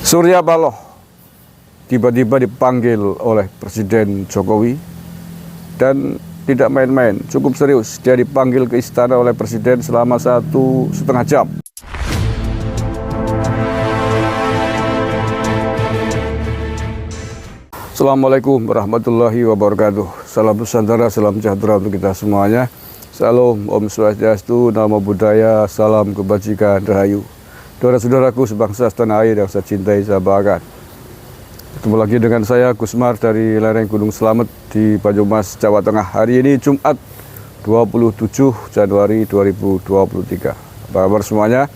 Surya Paloh tiba-tiba dipanggil oleh Presiden Jokowi dan tidak main-main, cukup serius. Dia dipanggil ke istana oleh Presiden selama 1,5 jam. Assalamualaikum warahmatullahi wabarakatuh. Salam Nusantara, salam sejahtera untuk kita semuanya. Salam, Om Swastiastu, Namo Buddhaya, salam kebajikan, rahayu. Saudara-saudaraku sebangsa setanah air yang saya cintai, saya banggakan. Ketemu lagi dengan saya, Gusmar dari lereng Gunung Slamet di Banyumas, Jawa Tengah. Hari ini Jumat 27 Januari 2023. Apa kabar semuanya?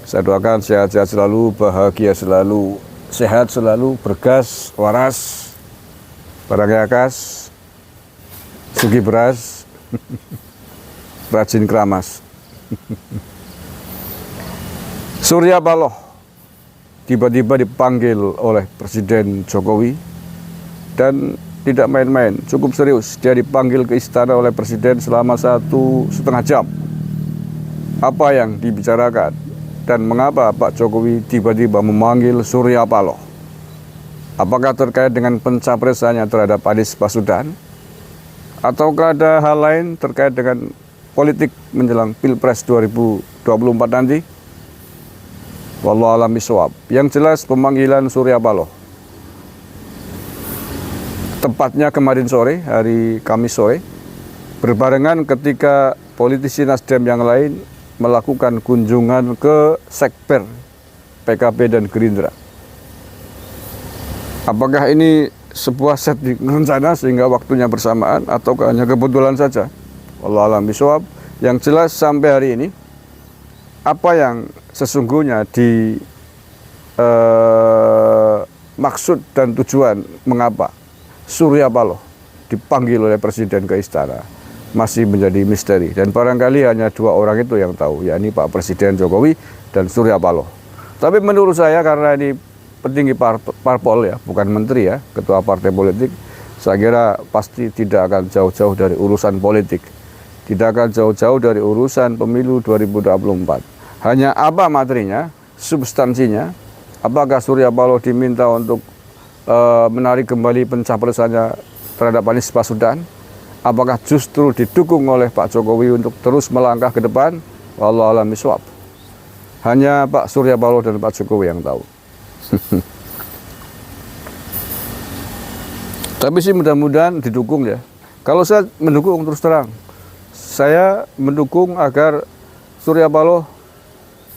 Saya doakan sehat-sehat selalu, bahagia selalu, sehat selalu, bergas, waras, barangnya akas, sugi beras, rajin keramas. Surya Paloh tiba-tiba dipanggil oleh Presiden Jokowi dan tidak main-main, cukup serius. Dia dipanggil ke istana oleh Presiden selama 1,5 jam. Apa yang dibicarakan dan mengapa Pak Jokowi tiba-tiba memanggil Surya Paloh? Apakah terkait dengan pencapresannya terhadap Anies Baswedan? Ataukah ada hal lain terkait dengan politik menjelang Pilpres 2024 nanti? Wallahu a'lam bishawab. Yang jelas pemanggilan Surya Paloh tepatnya kemarin sore, hari Kamis sore, berbarengan ketika politisi Nasdem yang lain melakukan kunjungan ke Sekber PKB dan Gerindra. Apakah ini sebuah setting rencana sehingga waktunya bersamaan ataukah hanya kebetulan saja? Wallahu a'lam bishawab. Yang jelas sampai hari ini apa yang sesungguhnya maksud dan tujuan mengapa Surya Paloh dipanggil oleh Presiden ke istana masih menjadi misteri, dan barangkali hanya dua orang itu yang tahu, yakni Pak Presiden Jokowi dan Surya Paloh. Tapi menurut saya, karena ini petinggi parpol ya, bukan menteri ya, ketua partai politik, saya kira pasti tidak akan jauh-jauh dari urusan politik, tidak akan jauh-jauh dari urusan pemilu 2024. Hanya apa materinya, substansinya, apakah Surya Paloh diminta untuk menarik kembali pencapresannya terhadap Anies Baswedan? Apakah justru didukung oleh Pak Jokowi untuk terus melangkah ke depan? Wallahu a'lam bishawab. Hanya Pak Surya Paloh dan Pak Jokowi yang tahu. Tapi sih mudah-mudahan didukung ya. Kalau saya mendukung, terus terang, saya mendukung agar Surya Paloh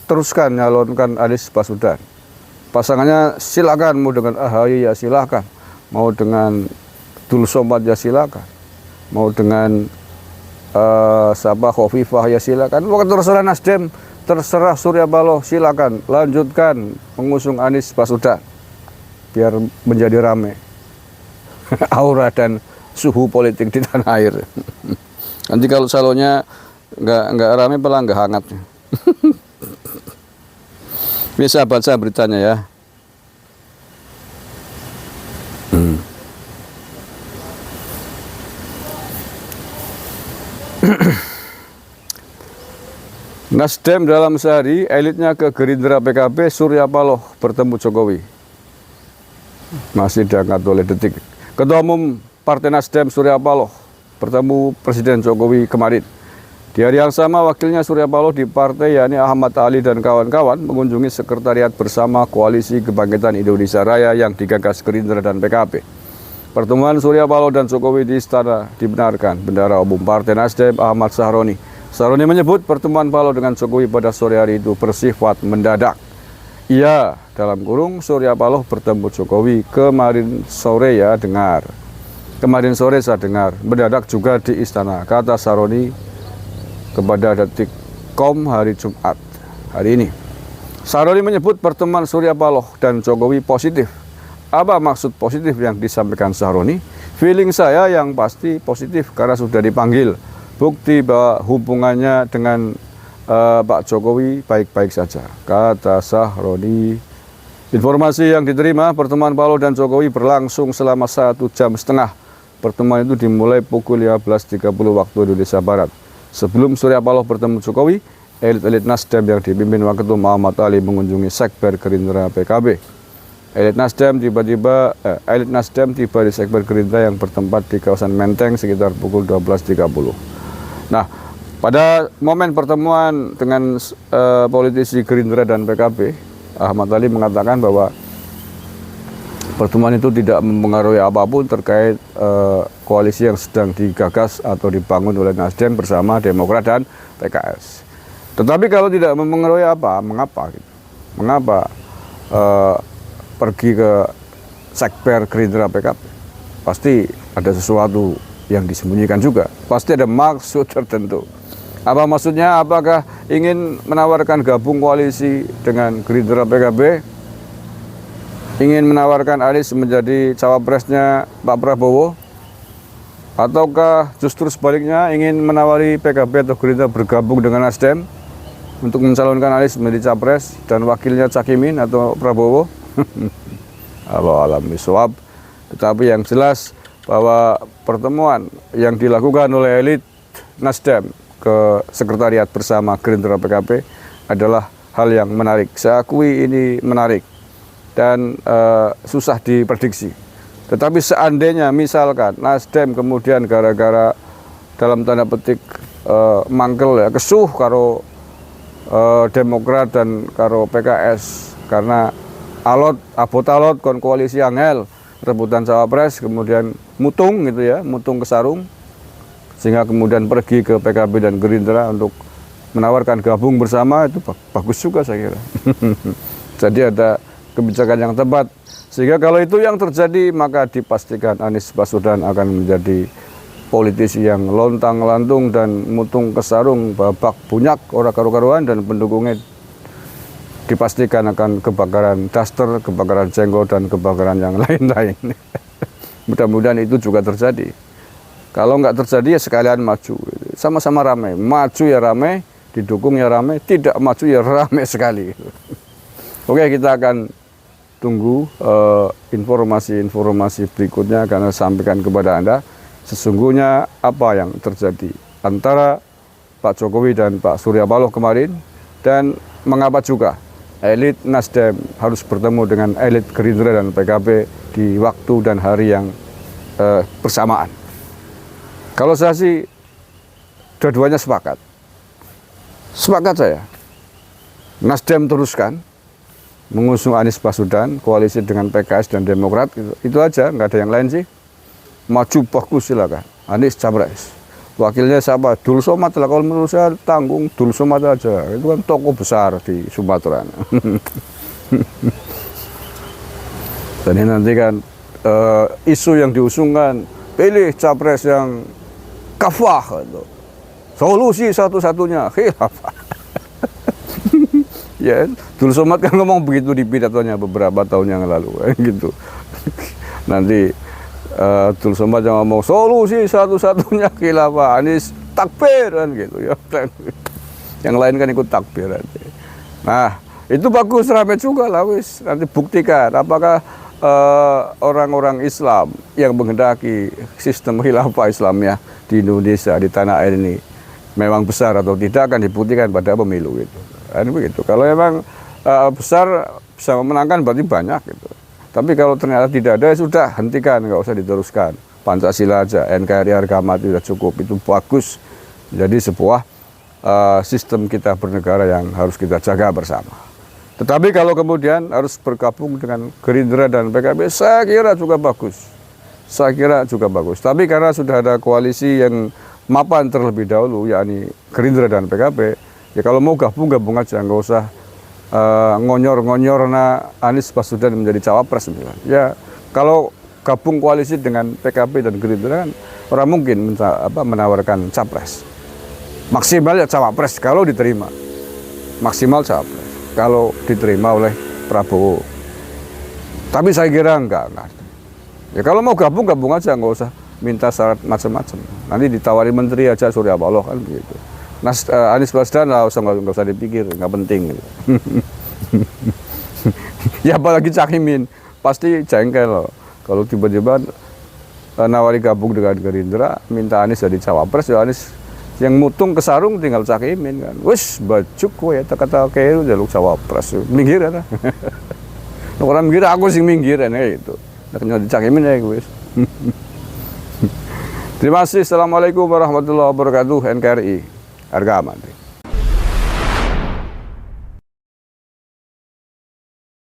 teruskan nyalonkan Anies Baswedan. Pasangannya silakan, mau dengan AHY ya silakan, mau dengan Dul Somad ya silakan, mau dengan Sabah Khofifah ya silakan. Pokoknya terserah Nasdem, terserah Surya Paloh, silakan lanjutkan mengusung Anies Baswedan biar menjadi rame aura dan suhu politik di tanah air. Nanti kalau salonnya nggak rame, pelan nggak hangat. Bisa baca beritanya ya. Nasdem dalam sehari, elitnya ke Gerindra PKB, Surya Paloh bertemu Jokowi. Masih diangkat oleh Detik. Ketua Umum Partai Nasdem Surya Paloh bertemu Presiden Jokowi kemarin. Di hari yang sama, wakilnya Surya Paloh di partai, yakni Ahmad Ali dan kawan-kawan, mengunjungi sekretariat bersama Koalisi Kebangkitan Indonesia Raya yang digagas Gerindra dan PKB. Pertemuan Surya Paloh dan Jokowi di istana dibenarkan Bendahara Umum Partai Nasdem Ahmad Sahroni. Sahroni menyebut pertemuan Paloh dengan Jokowi pada sore hari itu bersifat mendadak. Ia, dalam kurung, Surya Paloh bertemu Jokowi kemarin sore ya dengar. Kemarin sore saya dengar, mendadak juga di istana, kata Sahroni kepada Detik.com hari Jumat hari ini. Sahroni menyebut pertemuan Surya Paloh dan Jokowi positif. Apa maksud positif yang disampaikan Sahroni? Feeling saya yang pasti positif karena sudah dipanggil. Bukti bahwa hubungannya dengan Pak Jokowi baik-baik saja, kata Sahroni. Informasi yang diterima, pertemuan Paloh dan Jokowi berlangsung selama 1,5 jam. Pertemuan itu dimulai pukul 15.30 waktu Indonesia Barat. Sebelum Surya Paloh bertemu Jokowi, elit-elit Nasdem yang dipimpin Waketum Ahmad Ali mengunjungi Sekber Gerindra PKB. Elit Nasdem tiba di Sekber Gerindra yang bertempat di kawasan Menteng sekitar pukul 12.30. Nah, pada momen pertemuan dengan politisi Gerindra dan PKB, Ahmad Ali mengatakan bahwa pertemuan itu tidak mempengaruhi apapun terkait koalisi yang sedang digagas atau dibangun oleh Nasdem bersama Demokrat dan PKS. Tetapi kalau tidak mempengaruhi mengapa? Mengapa pergi ke Sekber Gerindra PKB? Pasti ada sesuatu yang disembunyikan juga. Pasti ada maksud tertentu. Apa maksudnya? Apakah ingin menawarkan gabung koalisi dengan Gerindra PKB? Ingin menawarkan Anies menjadi cawapresnya Pak Prabowo? Ataukah justru sebaliknya ingin menawari PKB atau Gerindra bergabung dengan Nasdem untuk mencalonkan Anies menjadi capres dan wakilnya Cak Imin atau Prabowo? Allahu a'lam bishawab. Tetapi yang jelas bahwa pertemuan yang dilakukan oleh elit Nasdem ke sekretariat bersama Gerindra PKB adalah hal yang menarik. Saya akui ini menarik dan susah diprediksi. Tetapi seandainya misalkan Nasdem kemudian gara-gara dalam tanda petik mangkel ya kesuh karo Demokrat dan karo PKS karena abot alot kon koalisi angel rebutan cawapres kemudian mutung gitu ya, mutung ke sarung sehingga kemudian pergi ke PKB dan Gerindra untuk menawarkan gabung bersama, itu bagus juga saya kira. Jadi ada kebijakan yang tepat. Sehingga kalau itu yang terjadi, maka dipastikan Anies Baswedan akan menjadi politisi yang lontang-lantung dan mutung ke sarung, babak bunyak, ora karu-karuan, dan pendukungnya dipastikan akan kebakaran daster, kebakaran jenggot, dan kebakaran yang lain-lain. Mudah-mudahan itu juga terjadi. Kalau nggak terjadi ya sekalian maju, sama-sama ramai. Maju ya ramai, didukung ya ramai, tidak maju ya ramai sekali. Oke, kita akan tunggu informasi-informasi berikutnya karena sampaikan kepada Anda sesungguhnya apa yang terjadi antara Pak Jokowi dan Pak Surya Paloh kemarin dan mengapa juga elit Nasdem harus bertemu dengan elit Gerindra dan PKB di waktu dan hari yang bersamaan. Kalau saya sih dua-duanya sepakat. Sepakat saya. Nasdem teruskan mengusung Anies Baswedan, koalisi dengan PKS dan Demokrat, itu aja, nggak ada yang lain sih. Maju bagus silakan, Anies capres. Wakilnya siapa? Dul Somad lah, kalau menurut saya tanggung Dul Somad aja, itu kan tokoh besar di Sumatera. Dan ini nanti kan isu yang diusungkan, pilih capres yang kafah, gitu. Solusi satu-satunya khilafah. Ya, Dul Somad kan ngomong begitu di pidatonya beberapa tahun yang lalu, gitu. Nanti Dul Somad yang ngomong solusi satu-satunya khilafah, Anies takbir kan gitu ya. Yang lain kan ikut takbir nanti. Nah, itu bagus, ramai juga lah wis. Nanti buktikan apakah orang-orang Islam yang menghendaki sistem khilafah Islamnya di Indonesia, di tanah air ini memang besar atau tidak akan dibuktikan pada pemilu gitu. Kan begitu. Kalau memang besar bisa memenangkan berarti banyak gitu. Tapi kalau ternyata tidak ada, ya sudah hentikan, nggak usah diteruskan. Pancasila aja, NKRI harga mati sudah cukup, itu bagus. Jadi sebuah sistem kita bernegara yang harus kita jaga bersama. Tetapi kalau kemudian harus bergabung dengan Gerindra dan PKB, saya kira juga bagus. Saya kira juga bagus. Tapi karena sudah ada koalisi yang mapan terlebih dahulu, yakni Gerindra dan PKB, ya kalau mau gabung aja, nggak usah ngonyor-ngonyor Anies Baswedan menjadi cawapres misalnya. Ya kalau gabung koalisi dengan PKB dan Gerindra kan orang mungkin menawarkan capres. Maksimal ya cawapres kalau diterima. Maksimal cawapres kalau diterima oleh Prabowo. Tapi saya kira enggak. Ya kalau mau gabung aja, nggak usah minta syarat macam-macam. Nanti ditawari menteri aja Surya Paloh kan begitu. Anies Baswedan lah nggak usah dipikir, nggak penting. Gitu. Ya apalagi Cak Imin pasti jengkel loh kalau tiba-tiba nawari gabung dengan Gerindra, minta Anies jadi cawapres, ya Anies yang mutung ke sarung tinggal Cak Imin kan. Wis bajuk kowe ya kata kaya jaluk cawapres. Minggir ya. Orang minggir aku sing minggir itu. Nek nyoba dicakimin ya wis. Terima kasih. Assalamualaikum warahmatullahi wabarakatuh. NKRI. Harga aman.